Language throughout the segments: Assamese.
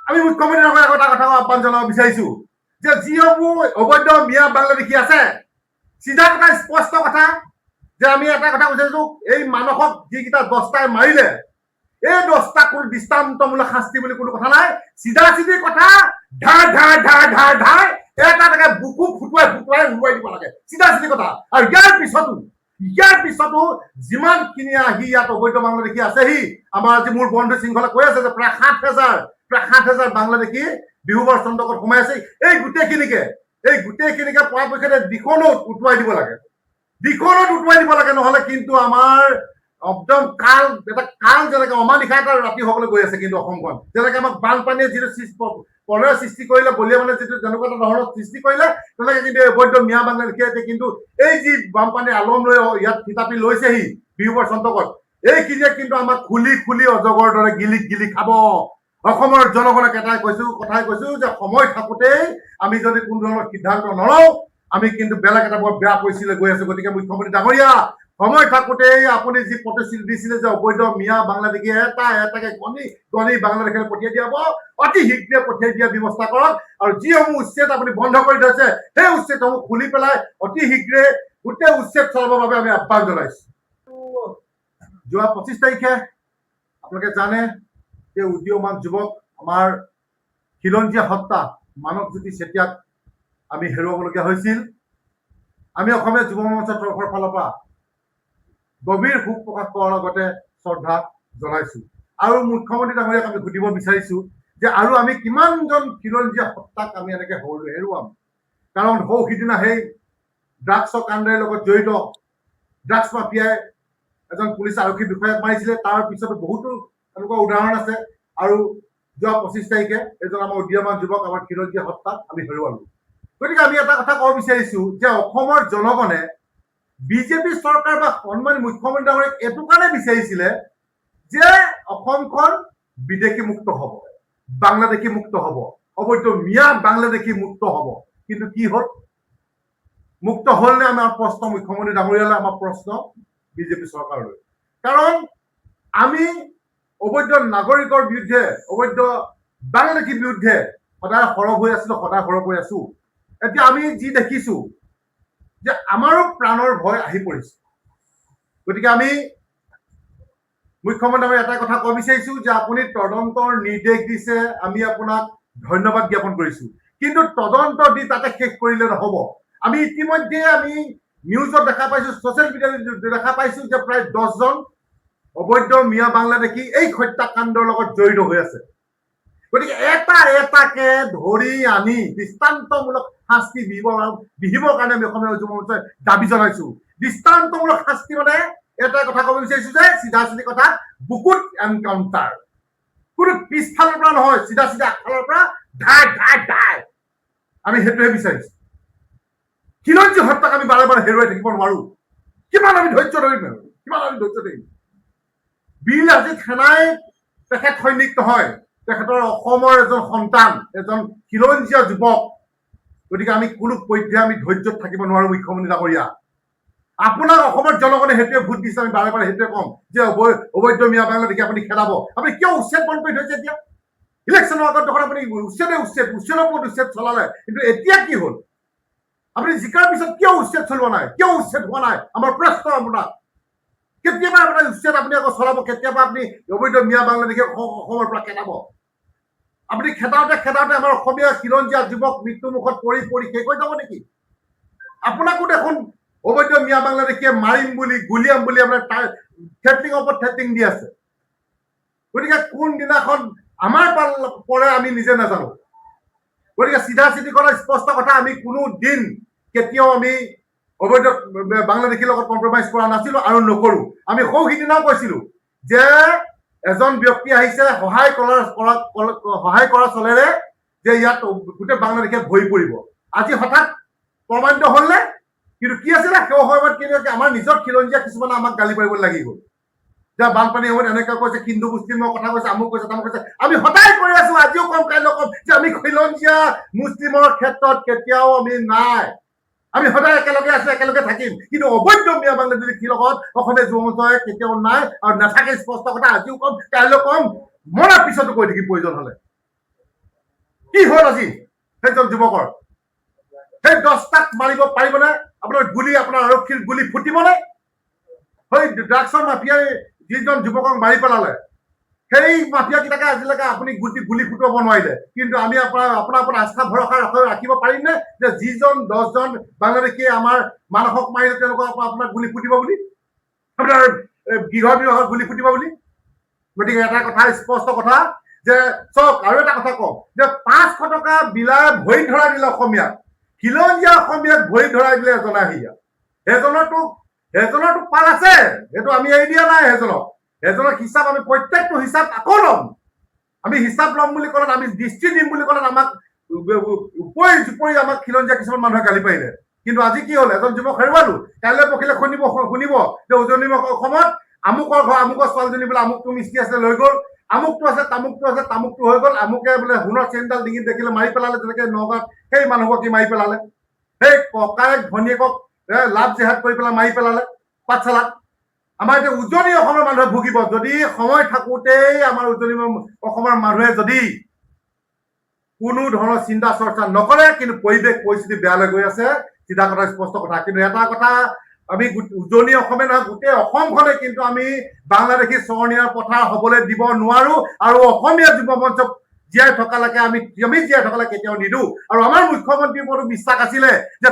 আমি মুখ্যমন্ত্ৰীৰ আগত এটা কথা আহ্বান জনাব বিচাৰিছো যে যিসমূহ অবৈধ মিয়া বাংলাদেশী আছে চিধা কথা স্পষ্ট কথা যে আমি এটা কথা কৈছো এই মানসক যিকেইটা 10টাই মাৰিলে এই 10টা কোনো দৃষ্টান্তমূলক শাস্তি বুলি কোনো কথা নাই চিধা চিধি কথা ধাৰ ধাৰ ধাৰ ধাৰ ধাৰ এটা এটাকে বুকু ফুটুৱাই ফুটুৱাই উৰুৱাই দিব লাগে চিধা চিধি কথা আৰু ইয়াৰ পিছতো যিমানখিনি আহি ইয়াত অবৈধ বাংলাদেশী আছেহি আমাৰ আজি মোৰ বন্ধু শৃংখলা কৈ আছে যে প্ৰায় 7,000 বাংলাদেশী বিহুবৰ চন্দকত সোমাই আছে এই গোটেইখিনিকে পৰাপক্ষে দিখনত উটুৱাই দিব লাগে নহলে কিন্তু আমাৰ একদম এটা কাল যেনেকে অমানিশা এটা ৰাতি হবলৈ গৈ আছে কিন্তু অসমখন যেনেকে আমাক বানপানীয়ে যিটো প্ৰলয়ৰ সৃষ্টি কৰিলে বলিয়া মানে যিটো যেনেকুৱা এটা ধৰণৰ সৃষ্টি কৰিলে তেনেকে কিন্তু অবৈধ মিয়া বাংলাদেশী কিন্তু এই যি বানপানীৰ আলম লৈ ইয়াত থিতাপি লৈছেহি বিহুবৰ চন্দকত এইখিনিয়ে কিন্তু আমাক খুলি অজগৰ দৰে গিলি খাব অসমৰ জনগণক এটাই কথাই কৈছো যে সময় থাকোতেই আমি যদি কোনো ধৰণৰ সিদ্ধান্ত নলওঁ আমি কিন্তু বেলেগ এটা বৰ বেয়া পৰিস্থিতিলৈ গৈ আছো গতিকে মুখ্যমন্ত্ৰী ডাঙৰীয়া সময় থাকোতেই আপুনি যি প্ৰতিশ্ৰুতি দিছিলে যে অবৈধ মিয়া বাংলাদেশী এটাকে গণি বাংলাদেশলৈ পঠিয়াই দিয়াব অতি শীঘ্ৰে পঠিয়াই দিয়া ব্যৱস্থা কৰক আৰু যিসমূহ উচ্ছেদ আপুনি বন্ধ কৰি থৈছে সেই উচ্ছেদসমূহ খুলি পেলাই অতি শীঘ্ৰে গোটেই উচ্ছেদ চলাবৰ বাবে আমি আহ্বান জনাইছো যোৱা 25 তাৰিখে আপোনালোকে জানে যে উদীয়মান যুৱক আমাৰ খিলঞ্জীয়া হত্যা মানৱজ্যোতি চেতিয়াক আমি হেৰুৱাবলগীয়া হৈছিল আমি অসমীয়া যুৱ মঞ্চৰ তৰফৰ ফালৰ পৰা গভীৰ শোক প্ৰকাশ কৰাৰ লগতে শ্ৰদ্ধা জনাইছো আৰু মুখ্যমন্ত্ৰী ডাঙৰীয়াক আমি সুধিব বিচাৰিছো যে আৰু আমি কিমানজন খিলঞ্জীয়া হত্যাক আমি এনেকে হেৰুৱাম কাৰণ সিদিনা সেই ড্ৰাগছৰ কাণ্ডৰ লগত জড়িত ড্ৰাগছ মাফিয়াই এজন পুলিচ আৰক্ষী বিষয়াক মাৰিছিলে তাৰ পিছতো বহুতো এনেকুৱা উদাহৰণ আছে আৰু যোৱা 25 তাৰিখে এজন আমাৰ উদীয়মান যুৱক আমাৰ খিলঞ্জীয়া হত্যাক আমি হেৰুৱালো গতিকে আমি এটা কথা ক'ব বিচাৰিছো যে অসমৰ জনগণে বিজেপি চৰকাৰ বা সন্মানী মুখ্যমন্ত্ৰী ডাঙৰীয়াক এইটো কাৰণে বিচাৰিছিলে যে অসমখন বিদেশী মুক্ত হ'ব বাংলাদেশী মুক্ত হ'ব অবৈধ মিয়া বাংলাদেশী মুক্ত হ'ব কিন্তু কি হ'ল মুক্ত হ'ল নে আমাৰ প্ৰশ্ন মুখ্যমন্ত্ৰী ডাঙৰীয়ালৈ আমাৰ প্ৰশ্ন বিজেপি চৰকাৰলৈ কাৰণ আমি অবৈধ নাগৰিকৰ বিৰুদ্ধে অবৈধ বাংলাদেশীৰ বিৰুদ্ধে সদায় সৰব হৈ আছো এতিয়া আমি যি দেখিছো যে আমাৰো প্ৰাণৰ ভয় আহি পৰিছে গতিকে আমি মুখ্যমন্ত্ৰী এটা কথা ক'ব বিচাৰিছো যে আপুনি তদন্তৰ নিৰ্দেশ দিছে আমি আপোনাক ধন্যবাদ জ্ঞাপন কৰিছো কিন্তু তদন্ত দি তাতে শেষ কৰিলে নহ'ব আমি ইতিমধ্যে আমি নিউজত দেখা পাইছো ছ'চিয়েল মিডিয়াত দেখা পাইছো যে প্ৰায় 10জন অবৈধ মিয়া বাংলাদেশী এই হত্যাকাণ্ডৰ লগত জড়িত হৈ আছে গতিকে এটাকে ধৰি আনি দৃষ্টান্তমূলক শাস্তি বিহিবৰ কাৰণে আমি অসমীয়া যুৱ মঞ্চই দাবী জনাইছো দৃষ্টান্তমূলক শাস্তি মানে এটা কথা ক'ব বিচাৰিছো যে চিধা চিধি কথা বুকুত এনকাউণ্টাৰ কোনো পিছফালৰ পৰা নহয় চিধা আগফালৰ পৰা ধাই আমি সেইটোহে বিচাৰিছো খিলঞ্জী হত্যাক আমি বাৰে হেৰুৱাই থাকিব নোৱাৰো কিমান আমি ধৈৰ্য ধৰিম বীৰ আজি থানাই তেখেত সৈনিক নহয় তেখেতৰ অসমৰ এজন সন্তান এজন খিলঞ্জীয়া যুৱক গতিকে আমি কোনো পৰ্যায়ে আমি ধৈৰ্যত থাকিব নোৱাৰো মুখ্যমন্ত্ৰী ডাঙৰীয়া আপোনাক অসমৰ জনগণে সেইটোৱে ভোট দিছে আমি বাৰে সেইটোৱে কম যে অবৈধ মিয়া বাংলাদেশী আপুনি খেদাব আপুনি কিয় উচ্ছেদ বন্ধ কৰি থৈছে এতিয়া ইলেকশ্যনৰ আগত দেখোন আপুনি উচ্ছেদৰ ওপৰত উচ্ছেদ চলালে কিন্তু এতিয়া কি হ'ল আপুনি জিকাৰ পিছত কিয় উচ্ছেদ চলোৱা নাই কিয় উচ্ছেদ হোৱা নাই আমাৰ প্ৰশ্ন আপোনাক কেতিয়াবা আপোনাৰ উচ্ছেদ আপুনি আকৌ চলাব কেতিয়াবা আপুনি অবৈধ মিয়া বাংলাদেশী অসমৰ পৰা খেদাব আপুনি খেদাওঁতে আমাৰ অসমীয়া খিলঞ্জীয়া যুৱক মৃত্যুমুখত পৰি শেষ হৈ যাব নেকি আপোনাকো দেখোন অবৈধ মিয়া বাংলাদেশীয়ে মাৰিম বুলি গুলিয়াম বুলি আপোনাৰ থ্ৰেটিঙৰ ওপৰত থ্ৰেটিং দি আছে গতিকে কোনদিনাখন আমাৰ পৰে আমি নিজে নাজানো গতিকে চিধা চিধি কৰা স্পষ্ট কথা আমি কোনো দিন কেতিয়াও আমি অবৈধ বাংলাদেশীৰ লগত কম্প্ৰমাইজ কৰা নাছিলো আৰু নকৰো আমি সিদিনাও কৈছিলো যে এজন ব্যক্তি আহিছে সহায় কৰা চলেৰে যে ইয়াত গোটেই বাংলাদেশে ভৰি পৰিব আজি হঠাৎ প্ৰমাণিত হ'লনে কিন্তু কি আছিলে সেই সময়ত কিন্তু আমাৰ নিজৰ খিলঞ্জীয়া কিছুমানে আমাক গালি পাৰিব লাগি গ'ল যে বানপানীৰ সময়ত এনেকৈ কৈছে হিন্দু মুছলিমৰ কথা কৈছে আমুক কৈছে তামুক কৈছে আমি সদায় কৈ আছো আজিও কম কাইলৈ কম যে আমি খিলঞ্জীয়া মুছলিমৰ ক্ষেত্ৰত কেতিয়াও আমি নাই আমি সদায় একেলগে আছো একেলগে থাকিম কিন্তু অবৈধ মিয়া বাংলাদেশীৰ লগত অসমীয়া যুৱ মঞ্চই কেতিয়াও নাই আৰু নাথাকে স্পষ্ট কথা আজিও কম কাইলৈ কম মৰাৰ পিছতো কৈ থাকিম প্ৰয়োজন হ'লে কি হ'ল আজি সেইজন যুৱকৰ? সেই 10টাক মাৰিব পাৰিবনে? আপোনাৰ গুলি, আপোনাৰ আৰক্ষীৰ গুলি ফুটিবনে? সেই ড্ৰাগছৰ মাফিয়াই যিজন যুৱকক মাৰি পেলালে, সেই মাফিয়াকেইটাকে আজিলৈকে আপুনি গুলি ফুটাব নোৱাৰিলে। কিন্তু আমি আপোনাৰ ওপৰত আস্থা ভৰসা ৰাখিব পাৰিমনে যে যিজন 10জন বাংলাদেশীয়ে আমাৰ মানসক মাৰিলে তেওঁলোকক আপোনাৰ গুলি ফুটিব বুলি, আপোনাৰ গৃহ বিভাগত গুলি ফুটিব বুলি? গতিকে এটা কথা স্পষ্ট কথা যে চাওক, আৰু এটা কথা কওঁ যে 500 টকা বিলাই ভৰি ধৰাই দিলে অসমীয়াক, খিলঞ্জীয়া অসমীয়াক ভৰি ধৰাই দিলে এজন আহিয়া। এজনৰতো পাল আছে, সেইটো আমি এৰি দিয়া নাই। এজনৰ হিচাপ আমি প্ৰত্যেকটো হিচাপ আকৌ ল'ম। আমি হিচাপ ল'ম বুলি ক'লে, আমি দৃষ্টি দিম বুলি ক'লে আমাক উপৰি আমাক খিলঞ্জীয়া কিছুমান মানুহে গালি পাৰিলে। কিন্তু আজি কি হ'ল, এজন যুৱক হেৰুৱালো, কাইলৈ পখিলে শুনিব যে উজনি অসমত আমুকৰ ঘৰ, আমুকৰ ছোৱালীজনী বোলে আমুকটো মিস্ত্ৰী আছে লৈ গ'ল, আমুকটো আছে, তামুকটো হৈ গ'ল, আমুকে বোলে সোণৰ চেইনডাল ডিঙিত দেখিলে মাৰি পেলালে, যেনেকে নগাঁৱত সেই মানুহক কি মাৰি পেলালে, সেই ককায়েক ভনীয়েকক লাভ জেহাদ কৰি পেলাই মাৰি পেলালে পাঠশালাত। আমাৰ এতিয়া উজনি অসমৰ মানুহে ভুগিব যদি সময় থাকোঁতেই আমাৰ উজনি অসমৰ মানুহে যদি কোনো ধৰণৰ চিন্তা চৰ্চা নকৰে। কিন্তু পৰিস্থিতি বেয়ালৈ গৈ আছে, চিধা কথা, স্পষ্ট কথা। কিন্তু এটা কথা, আমি উজনি অসমে নহয়, গোটেই অসমখনে কিন্তু আমি বাংলাদেশী চৰণীয়াৰ পথাৰ হবলৈ দিব নোৱাৰো। আৰু অসমীয়া যুৱ মঞ্চক জীয়াই থকালৈকে আমি জীয়াই থকালৈকে কেতিয়াও নিদিওঁ। আৰু আমাৰ মুখ্যমন্ত্ৰীৰ ওপৰতো বিশ্বাস আছিলে যে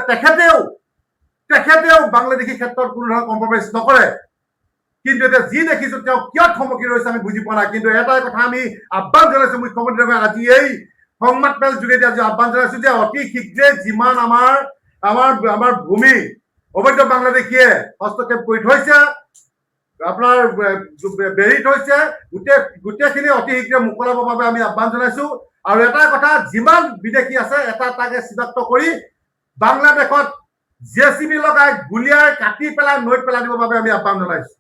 তেখেতেও বাংলাদেশী ক্ষেত্ৰত কোনো ধৰণৰ কম্প্ৰমাইজ নকৰে। কিন্তু এতিয়া যি দেখিছো তেওঁ কিয় থমকি ৰৈছে আমি বুজি পোৱা নাই। কিন্তু এটাই কথা আমি আহ্বান জনাইছো মুখ্যমন্ত্ৰীক, আজি এই সংবাদ মেল যোগেদি আজি আহ্বান জনাইছো যে অতি শীঘ্ৰে যিমান আমাৰ ভূমি অবৈধ বাংলাদেশীয়ে হস্তক্ষেপ কৰি থৈছে, আপোনাৰ বেৰি থৈছে, গোটেইখিনি অতি শীঘ্ৰে মোকলাবৰ বাবে আমি আহ্বান জনাইছো। আৰু এটা কথা, যিমান বিদেশী আছে এটাকে চিনাক্ত কৰি বাংলাদেশত JCB লগাই গুলিয়াই কাটি পেলাই নৈত পেলাই দিবৰ বাবে আমি আহ্বান জনাইছো।